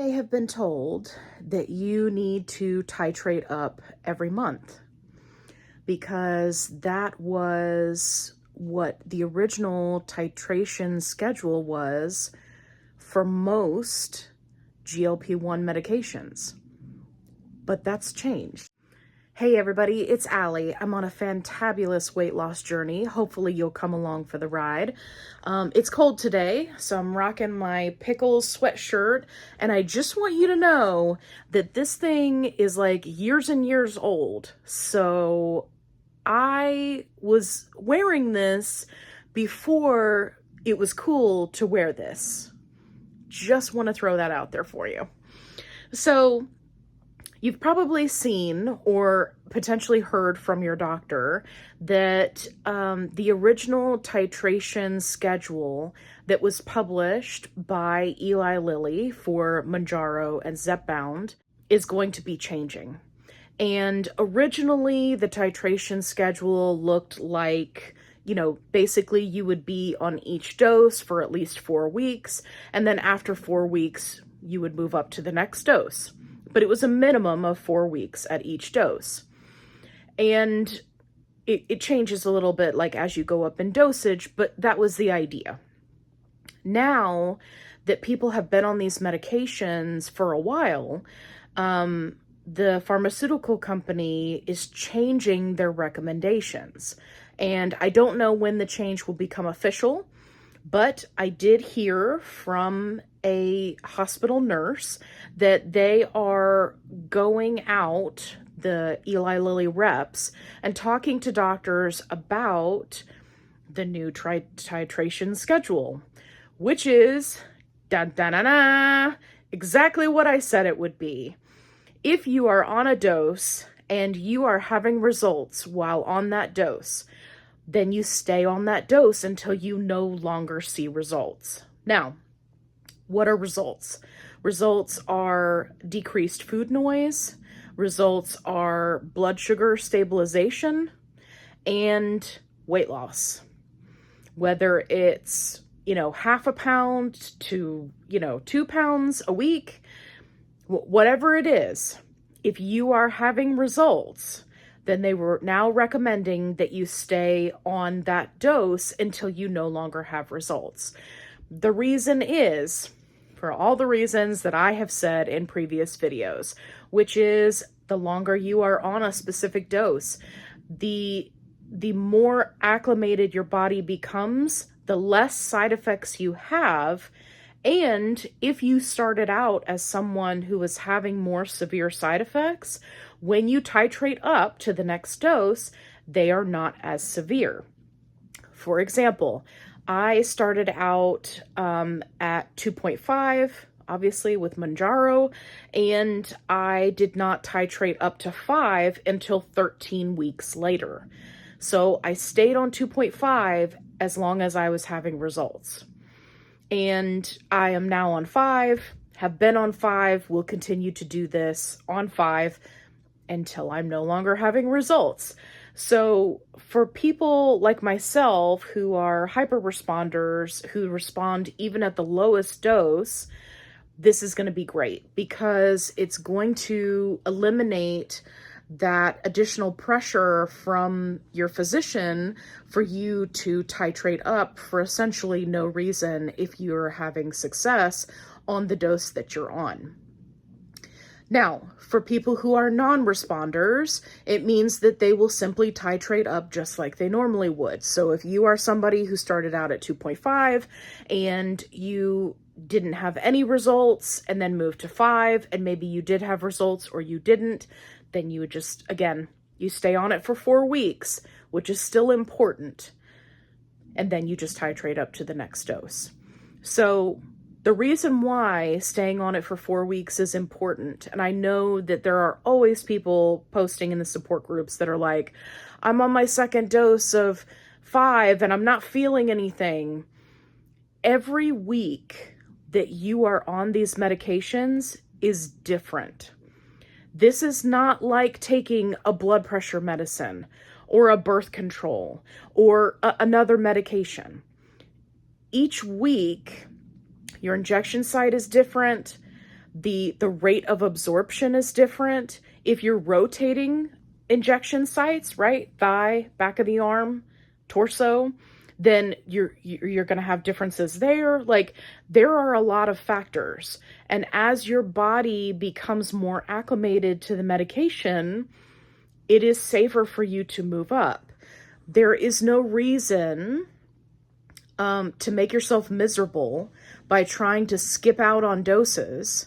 may have been told that you need to titrate up every month because that was what the original titration schedule was for most GLP-1 medications. But that's changed. Hey everybody, it's Allie. I'm on a fantabulous weight loss journey. Hopefully you'll come along for the ride. It's cold today, so I'm rocking my pickles sweatshirt, and I just want you to know that this thing is like years and years old. So I was wearing this before it was cool to wear this. Just want to throw that out there for you. So you've probably seen or potentially heard from your doctor that the original titration schedule that was published by Eli Lilly for Mounjaro and Zepbound is going to be changing. And originally the titration schedule looked like, basically you would be on each dose for at least 4 weeks. And then after 4 weeks, you would move up to the next dose. But it was a minimum of 4 weeks at each dose. And it changes a little bit like as you go up in dosage, but that was the idea. Now that people have been on these medications for a while, the pharmaceutical company is changing their recommendations. And I don't know when the change will become official, but I did hear from a hospital nurse that they are going out, the Eli Lilly reps, and talking to doctors about the new titration schedule, which is exactly what I said it would be. If you are on a dose and you are having results while on that dose, then you stay on that dose until you no longer see results. Now, what are results? Results are decreased food noise. Results are blood sugar stabilization and weight loss. Whether it's, half a pound to, 2 pounds a week, whatever it is, if you are having results, then they were now recommending that you stay on that dose until you no longer have results. The reason is, for all the reasons that I have said in previous videos, which is the longer you are on a specific dose, the more acclimated your body becomes, the less side effects you have. And if you started out as someone who was having more severe side effects, when you titrate up to the next dose, they are not as severe. For example, I started out at 2.5, obviously with Mounjaro, and I did not titrate up to 5 until 13 weeks later. So I stayed on 2.5 as long as I was having results. And I am now on 5, have been on 5, will continue to do this on 5 until I'm no longer having results. So for people like myself who are hyper responders, who respond even at the lowest dose, this is going to be great because it's going to eliminate that additional pressure from your physician for you to titrate up for essentially no reason if you're having success on the dose that you're on. Now, for people who are non-responders, it means that they will simply titrate up just like they normally would. So if you are somebody who started out at 2.5 and you didn't have any results and then moved to 5, and maybe you did have results or you didn't, then you would just, again, you stay on it for 4 weeks, which is still important, and then you just titrate up to the next dose. So the reason why staying on it for 4 weeks is important, and I know that there are always people posting in the support groups that are like, I'm on my second dose of 5 and I'm not feeling anything. Every week that you are on these medications is different. This is not like taking a blood pressure medicine or a birth control or another medication. Each week, your injection site is different. The rate of absorption is different. If you're rotating injection sites, right? Thigh, back of the arm, torso, then you're going to have differences there. Like, there are a lot of factors. And as your body becomes more acclimated to the medication, it is safer for you to move up. There is no reason to make yourself miserable by trying to skip out on doses,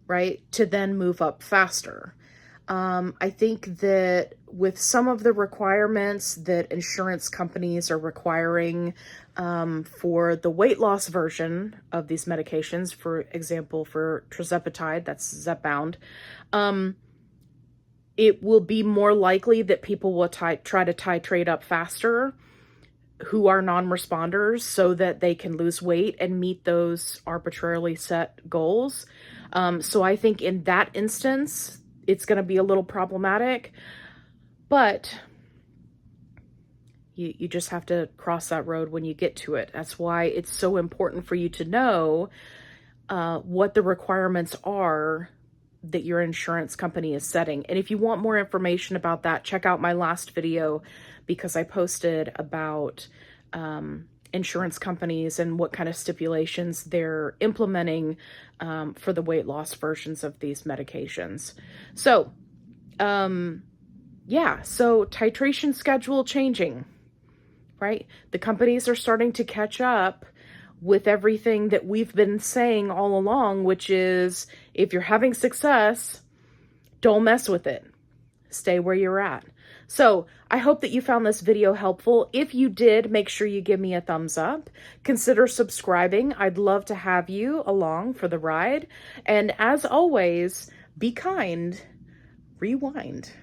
right, to then move up faster. I think that with some of the requirements that insurance companies are requiring for the weight loss version of these medications, for example, for Tirzepatide, that's Zepbound, it will be more likely that people will try to titrate up faster who are non-responders so that they can lose weight and meet those arbitrarily set goals. So I think in that instance, it's going to be a little problematic, but you just have to cross that road when you get to it. That's why it's so important for you to know what the requirements are that your insurance company is setting. And if you want more information about that, check out my last video, because I posted about insurance companies and what kind of stipulations they're implementing for the weight loss versions of these medications. So, yeah, so titration schedule changing, right? The companies are starting to catch up with everything that we've been saying all along, which is, if you're having success, don't mess with it. Stay where you're at. So I hope that you found this video helpful. If you did, make sure you give me a thumbs up. Consider subscribing. I'd love to have you along for the ride. And as always, be kind. Rewind.